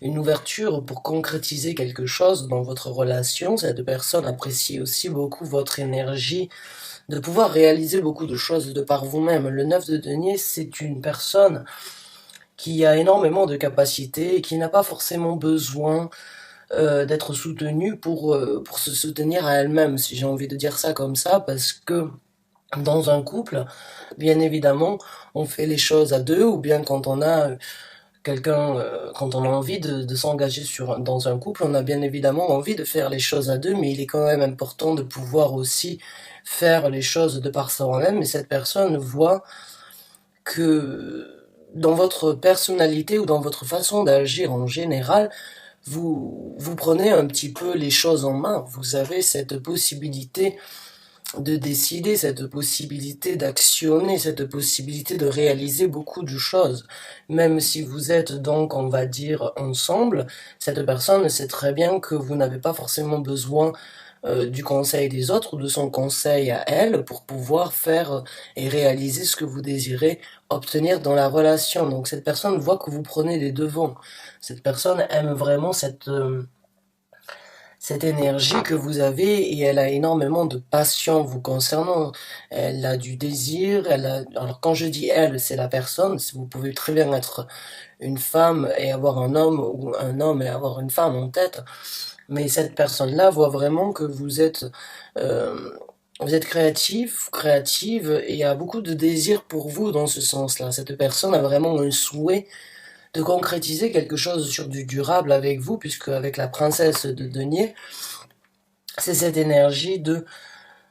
une ouverture pour concrétiser quelque chose dans votre relation. Cette personne apprécie aussi beaucoup votre énergie de pouvoir réaliser beaucoup de choses de par vous-même. Le 9 de denier, c'est une personne qui a énormément de capacités et qui n'a pas forcément besoin d'être soutenue pour se soutenir à elle-même, si j'ai envie de dire ça comme ça, parce que dans un couple, bien évidemment, on fait les choses à deux, ou bien quand on a quand on a envie de s'engager dans un couple, on a bien évidemment envie de faire les choses à deux, mais il est quand même important de pouvoir aussi faire les choses de par soi-même, et cette personne voit que dans votre personnalité ou dans votre façon d'agir en général, vous prenez un petit peu les choses en main. Vous avez cette possibilité de décider, cette possibilité d'actionner, cette possibilité de réaliser beaucoup de choses. Même si vous êtes donc, on va dire, ensemble, cette personne sait très bien que vous n'avez pas forcément besoin du conseil des autres ou de son conseil à elle pour pouvoir faire et réaliser ce que vous désirez obtenir dans la relation. Donc cette personne voit que vous prenez les devants. Cette personne aime vraiment cette énergie que vous avez et elle a énormément de passion vous concernant. Elle a du désir, alors quand je dis elle, c'est la personne, vous pouvez très bien être une femme et avoir un homme ou un homme et avoir une femme en tête, mais cette personne-là voit vraiment que euh, vous êtes créative et a beaucoup de désir pour vous dans ce sens-là. Cette personne a vraiment un souhait de concrétiser quelque chose sur du durable avec vous, puisque avec la princesse de denier, c'est cette énergie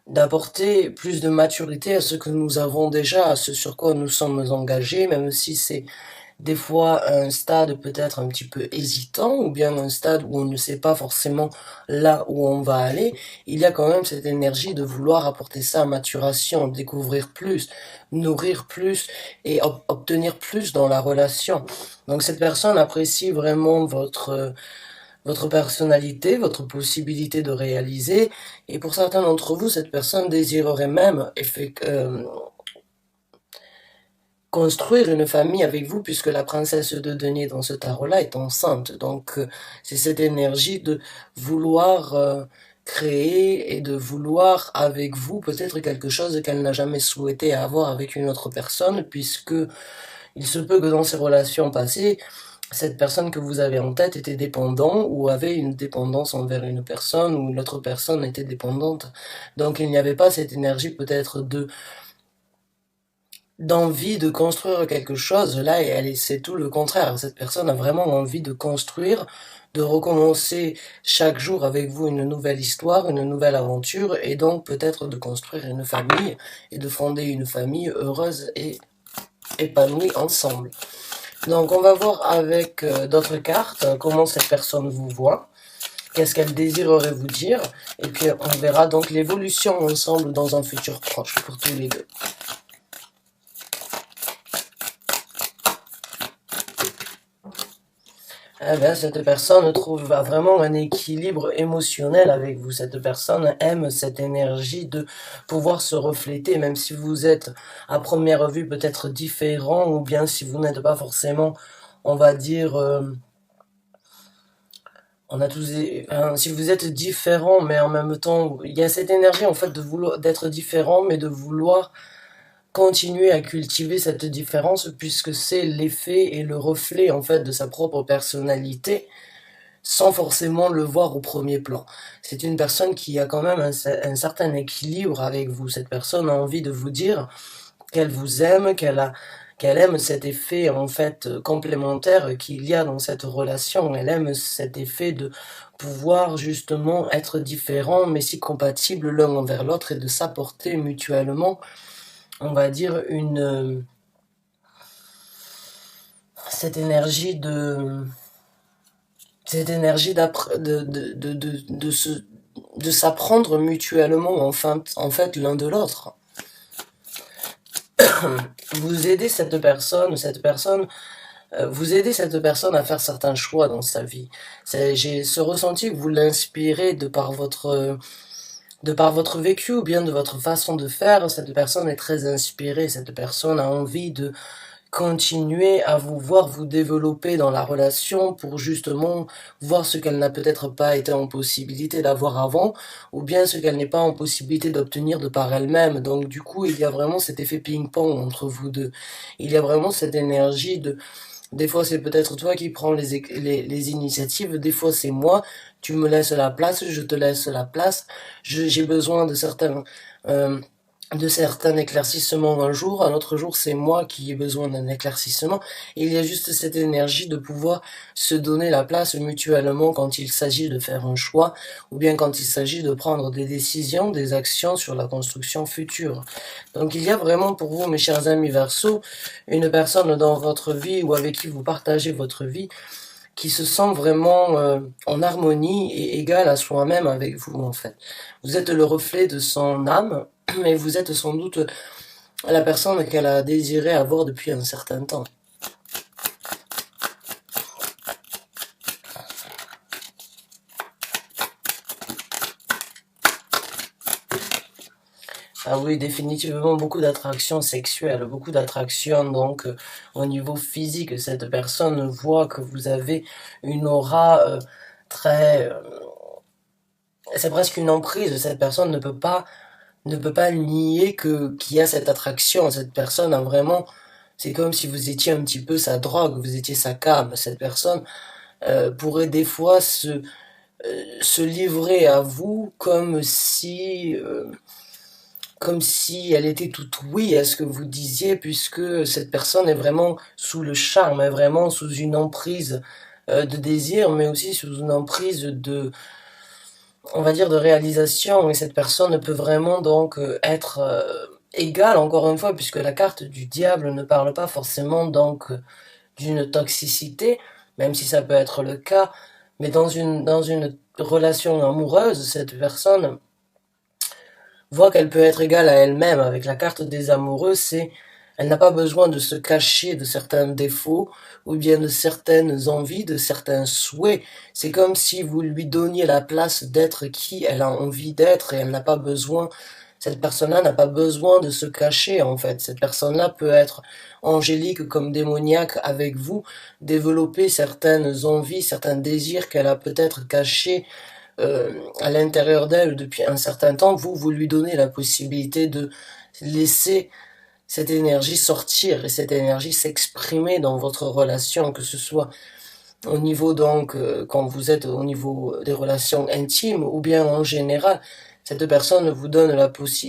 d'apporter plus de maturité à ce que nous avons déjà, à ce sur quoi nous sommes engagés, même si c'est des fois un stade peut-être un petit peu hésitant, ou bien un stade où on ne sait pas forcément là où on va aller, il y a quand même cette énergie de vouloir apporter ça à maturation, découvrir plus, nourrir plus et obtenir plus dans la relation. Donc cette personne apprécie vraiment votre personnalité, votre possibilité de réaliser, et pour certains d'entre vous, cette personne désirerait même construire une famille avec vous, puisque la princesse de denier dans ce tarot-là est enceinte. Donc c'est cette énergie de vouloir créer et de vouloir avec vous peut-être quelque chose qu'elle n'a jamais souhaité avoir avec une autre personne, puisque il se peut que dans ces relations passées, cette personne que vous avez en tête était dépendant ou avait une dépendance envers une personne ou l'autre personne était dépendante. Donc il n'y avait pas cette énergie peut-être d'envie de construire quelque chose. Là, c'est tout le contraire. Cette personne a vraiment envie de construire, de recommencer chaque jour avec vous une nouvelle histoire, une nouvelle aventure, et donc peut-être de construire une famille et de fonder une famille heureuse et épanouie ensemble. Donc on va voir avec d'autres cartes comment cette personne vous voit, qu'est-ce qu'elle désirerait vous dire, et puis on verra donc l'évolution ensemble dans un futur proche pour tous les deux. Eh bien, cette personne a vraiment un équilibre émotionnel avec vous. Cette personne aime cette énergie de pouvoir se refléter, même si vous êtes à première vue peut-être différent, ou bien si vous n'êtes pas forcément, on va dire, si vous êtes différent, mais en même temps, il y a cette énergie en fait de vouloir d'être différent, mais de vouloir continuer à cultiver cette différence, puisque c'est l'effet et le reflet en fait de sa propre personnalité, sans forcément le voir au premier plan. C'est une personne qui a quand même un certain équilibre avec vous. Cette personne a envie de vous dire qu'elle vous aime, qu'elle aime cet effet en fait complémentaire qu'il y a dans cette relation. Elle aime cet effet de pouvoir justement être différent mais si compatibles l'un envers l'autre et de s'apporter mutuellement, on va dire cette énergie de s'apprendre mutuellement en fait l'un de l'autre. Vous aidez vous aidez cette personne à faire certains choix dans sa vie. J'ai ce ressenti que vous l'inspirez de par votre vécu ou bien de votre façon de faire. Cette personne est très inspirée, cette personne a envie de continuer à vous voir vous développer dans la relation pour justement voir ce qu'elle n'a peut-être pas été en possibilité d'avoir avant, ou bien ce qu'elle n'est pas en possibilité d'obtenir de par elle-même. Donc du coup, il y a vraiment cet effet ping-pong entre vous deux. Il y a vraiment cette énergie de... Des fois, c'est peut-être toi qui prends les initiatives, des fois, c'est moi. Tu me laisses la place, je te laisse la place. J'ai besoin euh, de certains éclaircissements un jour, un autre jour c'est moi qui ai besoin d'un éclaircissement. Et il y a juste cette énergie de pouvoir se donner la place mutuellement quand il s'agit de faire un choix ou bien quand il s'agit de prendre des décisions, des actions sur la construction future. Donc il y a vraiment pour vous, mes chers amis Verseau, une personne dans votre vie ou avec qui vous partagez votre vie qui se sent vraiment en harmonie et égal à soi-même avec vous en fait. Vous êtes le reflet de son âme, mais vous êtes sans doute la personne qu'elle a désiré avoir depuis un certain temps. Ah oui, définitivement beaucoup d'attraction sexuelle, beaucoup d'attraction donc au niveau physique. Cette personne voit que vous avez une aura très... c'est presque une emprise. Cette personne ne peut pas nier qu'il y a cette attraction. Cette personne a vraiment... C'est comme si vous étiez un petit peu sa drogue, vous étiez sa came. Cette personne pourrait des fois se livrer à vous comme si elle était toute oui à ce que vous disiez, puisque cette personne est vraiment sous le charme, est vraiment sous une emprise de désir, mais aussi sous une emprise de, on va dire, de réalisation. Et cette personne peut vraiment donc être égale, encore une fois, puisque la carte du diable ne parle pas forcément donc d'une toxicité, même si ça peut être le cas, mais dans une relation amoureuse, cette personne voit qu'elle peut être égale à elle-même. Avec la carte des amoureux, elle n'a pas besoin de se cacher de certains défauts ou bien de certaines envies, de certains souhaits. C'est comme si vous lui donniez la place d'être qui elle a envie d'être et elle n'a pas besoin, cette personne-là n'a pas besoin de se cacher en fait. Cette personne-là peut être angélique comme démoniaque avec vous, développer certaines envies, certains désirs qu'elle a peut-être cachés à l'intérieur d'elle depuis un certain temps, vous lui donnez la possibilité de laisser cette énergie sortir et cette énergie s'exprimer dans votre relation, que ce soit au niveau donc quand vous êtes au niveau des relations intimes ou bien en général. Cette personne vous donne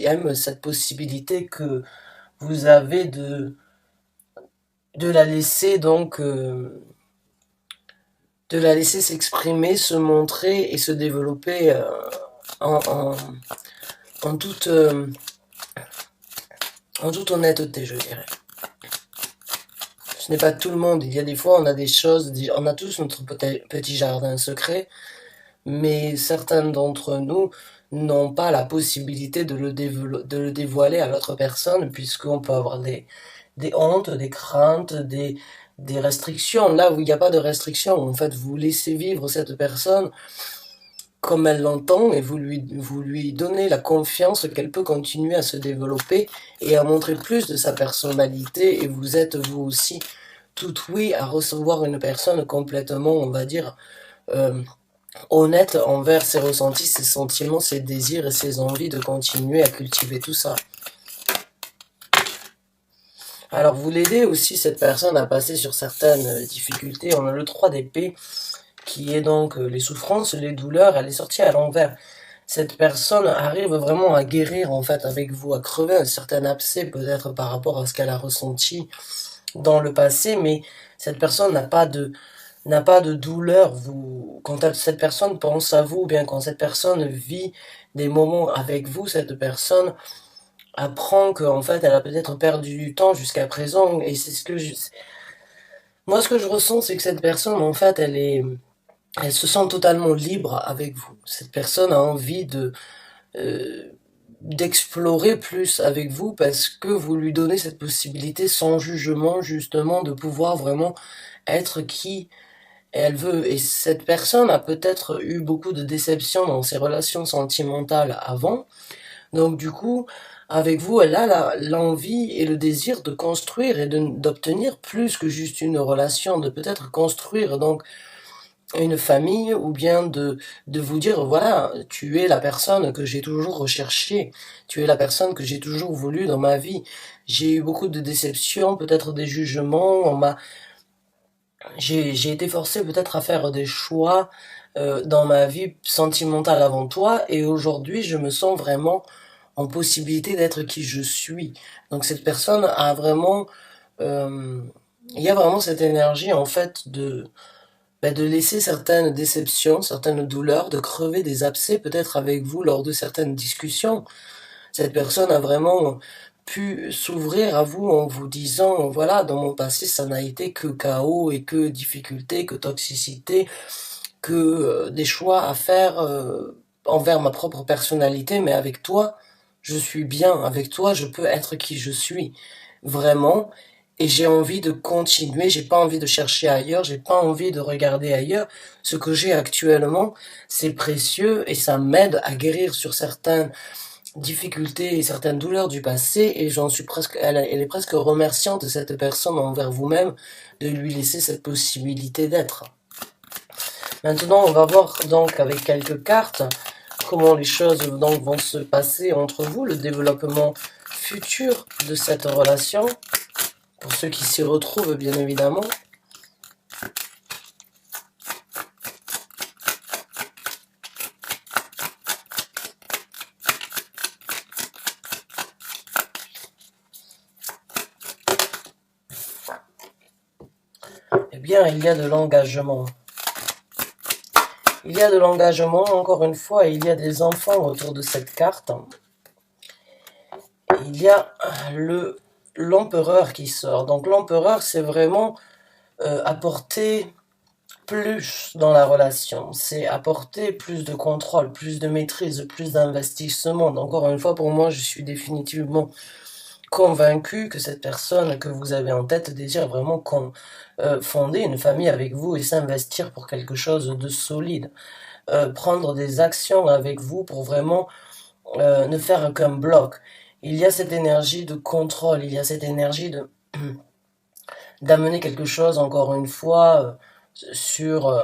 aime cette possibilité que vous avez de la laisser donc de la laisser s'exprimer, se montrer et se développer en, en, en toute, euh, en toute honnêteté, je dirais. Ce n'est pas tout le monde. Il y a des fois, on a des choses, on a tous notre petit jardin secret, mais certains d'entre nous n'ont pas la possibilité de de le dévoiler à l'autre personne, puisqu'on peut avoir des hontes, des craintes, des restrictions. Là où il n'y a pas de restrictions, en fait, vous laissez vivre cette personne comme elle l'entend et vous lui donnez la confiance qu'elle peut continuer à se développer et à montrer plus de sa personnalité et vous êtes vous aussi tout oui à recevoir une personne complètement, on va dire, euh, honnête envers ses ressentis, ses sentiments, ses désirs et ses envies de continuer à cultiver tout ça. Alors vous l'aidez aussi cette personne à passer sur certaines difficultés. On a le 3 d'épée qui est donc les souffrances, les douleurs, elle est sortie à l'envers. Cette personne arrive vraiment à guérir en fait avec vous, à crever un certain abcès peut-être par rapport à ce qu'elle a ressenti dans le passé, mais cette personne n'a pas de douleur. Quand cette personne pense à vous, ou bien quand cette personne vit des moments avec vous, cette personne apprend qu'en fait elle a peut-être perdu du temps jusqu'à présent, et c'est moi ce que je ressens, c'est que cette personne en fait elle se sent totalement libre avec vous. Cette personne a envie euh, d'explorer plus avec vous parce que vous lui donnez cette possibilité sans jugement, justement, de pouvoir vraiment être qui elle veut. Et cette personne a peut-être eu beaucoup de déceptions dans ses relations sentimentales avant. Donc, du coup, avec vous, elle a l'envie et le désir de construire et d'obtenir plus que juste une relation, de peut-être construire donc une famille ou bien de vous dire, voilà, tu es la personne que j'ai toujours recherchée, tu es la personne que j'ai toujours voulu dans ma vie. J'ai eu beaucoup de déceptions, peut-être des jugements, j'ai été forcé peut-être à faire des choix dans ma vie sentimentale avant toi et aujourd'hui je me sens vraiment en possibilité d'être qui je suis. Donc cette personne a vraiment, euh, il y a vraiment cette énergie en fait de laisser certaines déceptions, certaines douleurs, de crever des abcès peut-être avec vous lors de certaines discussions. Cette personne a vraiment pu s'ouvrir à vous en vous disant, voilà, dans mon passé, ça n'a été que chaos et que difficulté, que toxicité, que des choix à faire envers ma propre personnalité, mais avec toi, je suis bien, avec toi, je peux être qui je suis, vraiment, et j'ai envie de continuer, j'ai pas envie de chercher ailleurs, j'ai pas envie de regarder ailleurs. Ce que j'ai actuellement, c'est précieux et ça m'aide à guérir sur certaines difficultés et certaines douleurs du passé et j'en suis presque, elle est presque remerciante de cette personne envers vous-même de lui laisser cette possibilité d'être. Maintenant, on va voir donc avec quelques cartes comment les choses donc vont se passer entre vous, le développement futur de cette relation, pour ceux qui s'y retrouvent bien évidemment. Eh bien, il y a de l'engagement. Il y a de l'engagement, encore une fois, il y a des enfants autour de cette carte. Il y a l'empereur qui sort. Donc l'empereur, c'est vraiment apporter plus dans la relation. C'est apporter plus de contrôle, plus de maîtrise, plus d'investissement. Encore une fois, pour moi, je suis définitivement convaincu que cette personne que vous avez en tête désire vraiment fonder une famille avec vous et s'investir pour quelque chose de solide. Prendre des actions avec vous pour vraiment ne faire qu'un bloc. Il y a cette énergie de contrôle, il y a cette énergie d'amener quelque chose, encore une fois, sur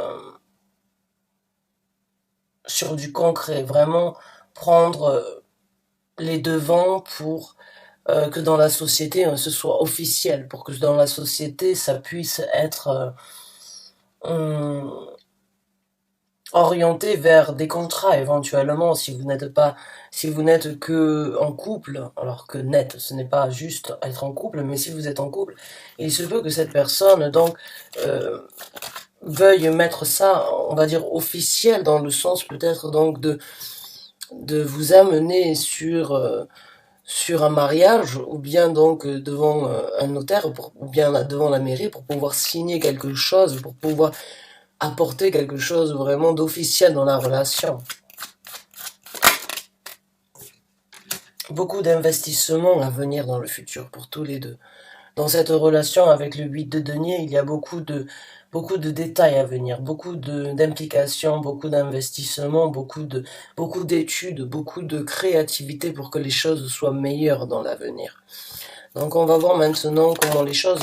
du concret, vraiment prendre les devants pour que dans la société ce soit officiel, pour que dans la société ça puisse être orienté vers des contrats éventuellement si vous n'êtes que en couple, alors que net ce n'est pas juste être en couple, mais si vous êtes en couple, il se peut que cette personne donc veuille mettre ça, on va dire officiel dans le sens peut-être donc de vous amener sur un mariage ou bien donc devant un notaire ou bien devant la mairie pour pouvoir signer quelque chose, pour pouvoir apporter quelque chose vraiment d'officiel dans la relation. Beaucoup d'investissements à venir dans le futur pour tous les deux. Dans cette relation avec le 8 de denier, il y a beaucoup de détails à venir, beaucoup d'implications, beaucoup d'investissements, beaucoup d'études, beaucoup de créativité pour que les choses soient meilleures dans l'avenir. Donc on va voir maintenant comment les choses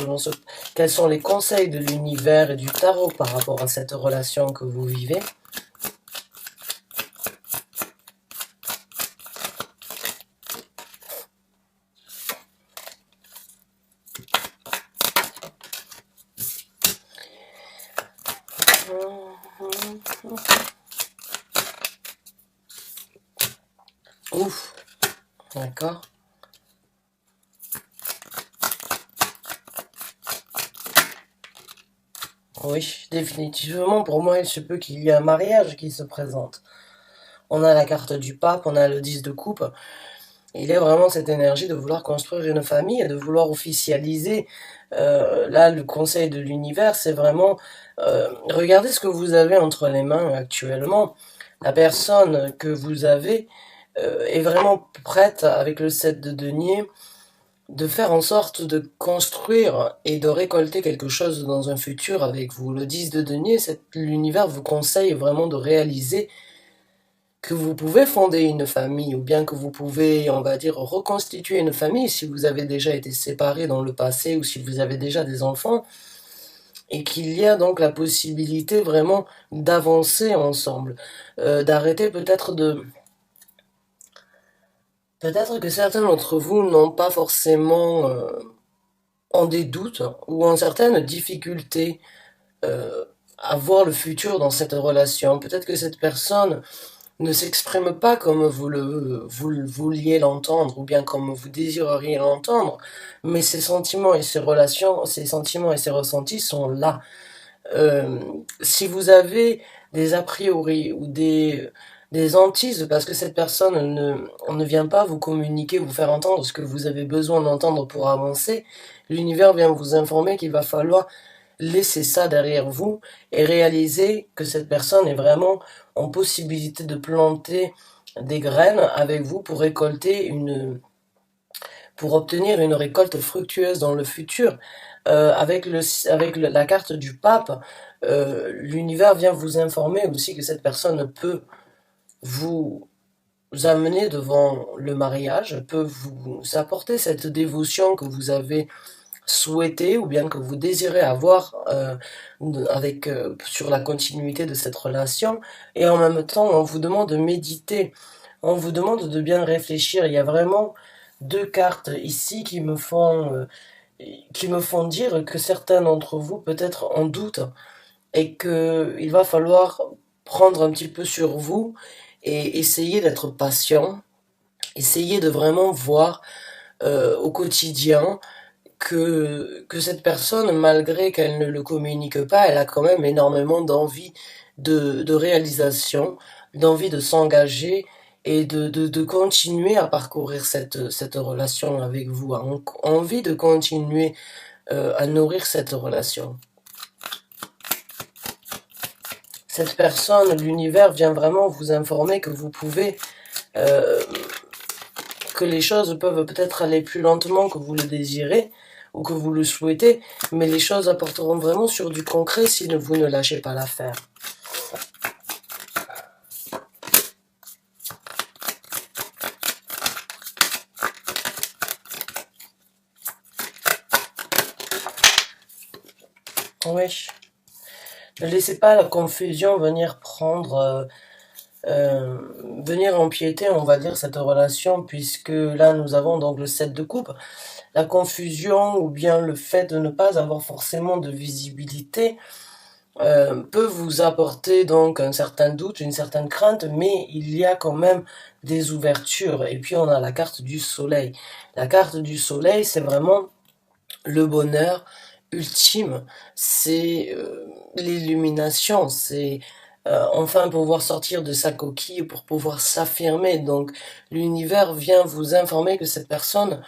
quels sont les conseils de l'univers et du tarot par rapport à cette relation que vous vivez. Ouf, d'accord. Oui, définitivement, pour moi, il se peut qu'il y ait un mariage qui se présente. On a la carte du pape, on a le 10 de coupe. Il y a vraiment cette énergie de vouloir construire une famille et de vouloir officialiser. Là, le conseil de l'univers, c'est vraiment regardez ce que vous avez entre les mains actuellement. La personne que vous avez est vraiment prête, avec le 7 de denier, de faire en sorte de construire et de récolter quelque chose dans un futur avec vous. Le 10 de denier, l'univers vous conseille vraiment de réaliser que vous pouvez fonder une famille, ou bien que vous pouvez, on va dire, reconstituer une famille si vous avez déjà été séparés dans le passé, ou si vous avez déjà des enfants, et qu'il y a donc la possibilité vraiment d'avancer ensemble, d'arrêter peut-être que certains d'entre vous n'ont pas forcément ont des doutes ou ont certaines difficultés euh, à voir le futur dans cette relation. Peut-être que cette personne ne s'exprime pas comme vous le vouliez l'entendre ou bien comme vous désireriez l'entendre, mais ses sentiments et ses relations, ses sentiments et ses ressentis sont là. Euh, si vous avez des a priori ou des hantises parce que cette personne ne vient pas vous communiquer, vous faire entendre ce que vous avez besoin d'entendre pour avancer, l'univers vient vous informer qu'il va falloir laisser ça derrière vous et réaliser que cette personne est vraiment en possibilité de planter des graines avec vous pour pour obtenir une récolte fructueuse dans le futur. La carte du pape, l'univers vient vous informer aussi que cette personne peut vous amener devant le mariage, peut vous apporter cette dévotion que vous avez souhaité ou bien que vous désirez avoir sur la continuité de cette relation. Et en même temps, on vous demande de méditer, on vous demande de bien réfléchir. Il y a vraiment deux cartes ici qui me font dire que certains d'entre vous peut-être en doutent et que il va falloir prendre un petit peu sur vous et essayer d'être patient, essayer de vraiment voir au quotidien que cette personne, malgré qu'elle ne le communique pas, elle a quand même énormément d'envie de réalisation, d'envie de s'engager et de continuer à parcourir cette relation avec vous, a envie de continuer à nourrir cette relation. Cette personne, l'univers vient vraiment vous informer que vous pouvez, euh, que les choses peuvent peut-être aller plus lentement que vous le désirez ou que vous le souhaitez, mais les choses apporteront vraiment sur du concret si vous ne lâchez pas l'affaire. Oui. Ne laissez pas la confusion venir empiéter, on va dire, cette relation, puisque là, nous avons donc le 7 de coupe. La confusion ou bien le fait de ne pas avoir forcément de visibilité peut vous apporter donc un certain doute, une certaine crainte, mais il y a quand même des ouvertures. Et puis on a la carte du soleil. La carte du soleil, c'est vraiment le bonheur ultime, c'est l'illumination, c'est enfin pouvoir sortir de sa coquille pour pouvoir s'affirmer. Donc l'univers vient vous informer que cette personne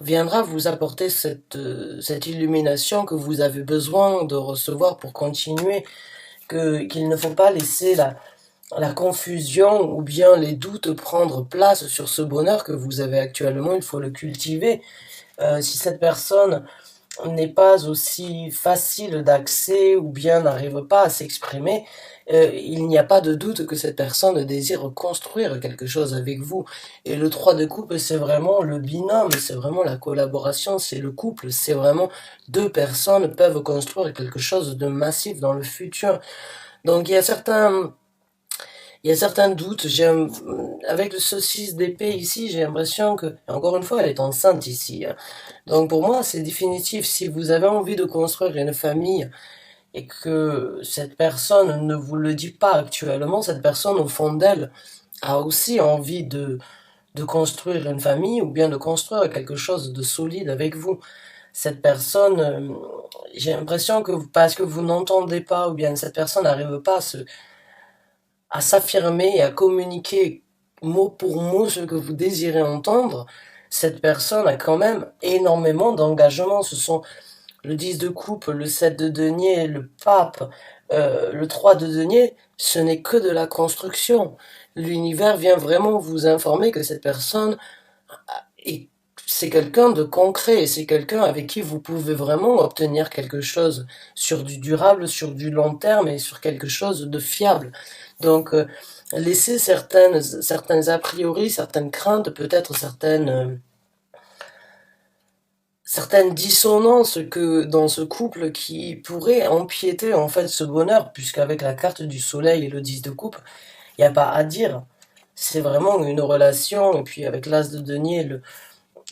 viendra vous apporter cette illumination que vous avez besoin de recevoir pour continuer, qu'il ne faut pas laisser la confusion ou bien les doutes prendre place sur ce bonheur que vous avez actuellement, il faut le cultiver. Si cette personne n'est pas aussi facile d'accès ou bien n'arrive pas à s'exprimer, il n'y a pas de doute que cette personne désire construire quelque chose avec vous. Et le 3 de coupe, c'est vraiment le binôme, c'est vraiment la collaboration, c'est le couple, c'est vraiment deux personnes peuvent construire quelque chose de massif dans le futur. Donc il y a certains doutes. Avec le saucisse d'épée ici, j'ai l'impression que, encore une fois, elle est enceinte ici, hein. Donc pour moi, c'est définitif. Si vous avez envie de construire une famille et que cette personne ne vous le dit pas actuellement, cette personne au fond d'elle a aussi envie de construire une famille ou bien de construire quelque chose de solide avec vous. Cette personne, j'ai l'impression que parce que vous n'entendez pas ou bien cette personne n'arrive pas à s'affirmer et à communiquer mot pour mot ce que vous désirez entendre, cette personne a quand même énormément d'engagement. Ce sont le 10 de coupe, le 7 de denier, le pape, le 3 de denier, ce n'est que de la construction. L'univers vient vraiment vous informer que cette personne est c'est quelqu'un de concret, c'est quelqu'un avec qui vous pouvez vraiment obtenir quelque chose sur du durable, sur du long terme et sur quelque chose de fiable. Donc, laissez certaines a priori, certaines craintes, peut-être certaines dissonances que dans ce couple qui pourraient empiéter en fait ce bonheur, puisqu'avec la carte du soleil et le 10 de coupe, il n'y a pas à dire. C'est vraiment une relation, et puis avec l'as de denier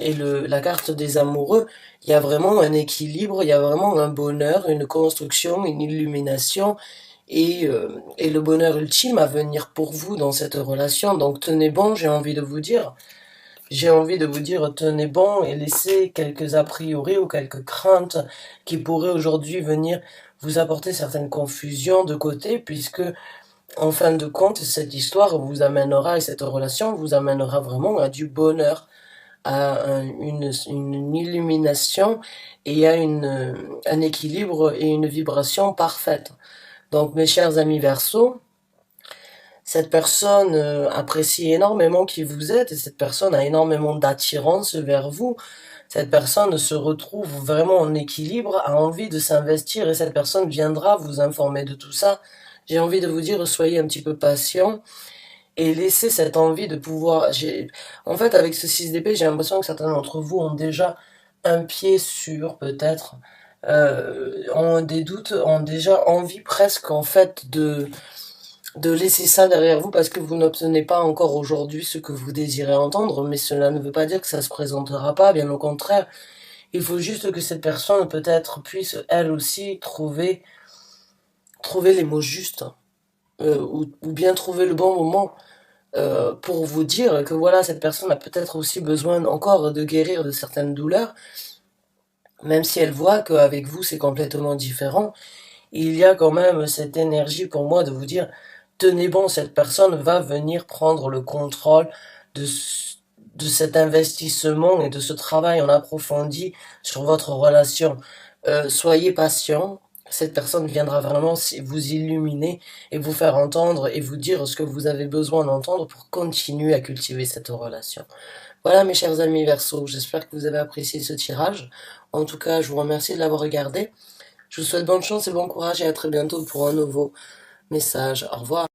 la carte des amoureux, il y a vraiment un équilibre, il y a vraiment un bonheur, une construction, une illumination, et le bonheur ultime à venir pour vous dans cette relation. Donc tenez bon, j'ai envie de vous dire. J'ai envie de vous dire, tenez bon et laissez quelques a priori ou quelques craintes qui pourraient aujourd'hui venir vous apporter certaines confusions de côté, puisque en fin de compte, cette histoire vous amènera, et cette relation vous amènera vraiment à du bonheur, à une illumination et à un équilibre et une vibration parfaite. Donc mes chers amis Verseaux, cette personne apprécie énormément qui vous êtes et cette personne a énormément d'attirance vers vous. Cette personne se retrouve vraiment en équilibre, a envie de s'investir et cette personne viendra vous informer de tout ça. J'ai envie de vous dire, soyez un petit peu patient et laissez cette envie de pouvoir... En fait, avec ce 6 d'épée, j'ai l'impression que certains d'entre vous ont déjà un pied sur, peut-être, ont des doutes, ont déjà envie presque, en fait, de laisser ça derrière vous parce que vous n'obtenez pas encore aujourd'hui ce que vous désirez entendre, mais cela ne veut pas dire que ça se présentera pas, bien au contraire. Il faut juste que cette personne peut-être puisse elle aussi trouver les mots justes, ou bien trouver le bon moment pour vous dire que voilà, cette personne a peut-être aussi besoin encore de guérir de certaines douleurs, même si elle voit qu'avec vous c'est complètement différent. Il y a quand même cette énergie pour moi de vous dire, tenez bon, cette personne va venir prendre le contrôle de, de cet investissement et de ce travail en approfondi sur votre relation. Soyez patient, cette personne viendra vraiment vous illuminer et vous faire entendre et vous dire ce que vous avez besoin d'entendre pour continuer à cultiver cette relation. Voilà mes chers amis Verseaux, j'espère que vous avez apprécié ce tirage. En tout cas, je vous remercie de l'avoir regardé. Je vous souhaite bonne chance et bon courage et à très bientôt pour un nouveau message. Au revoir.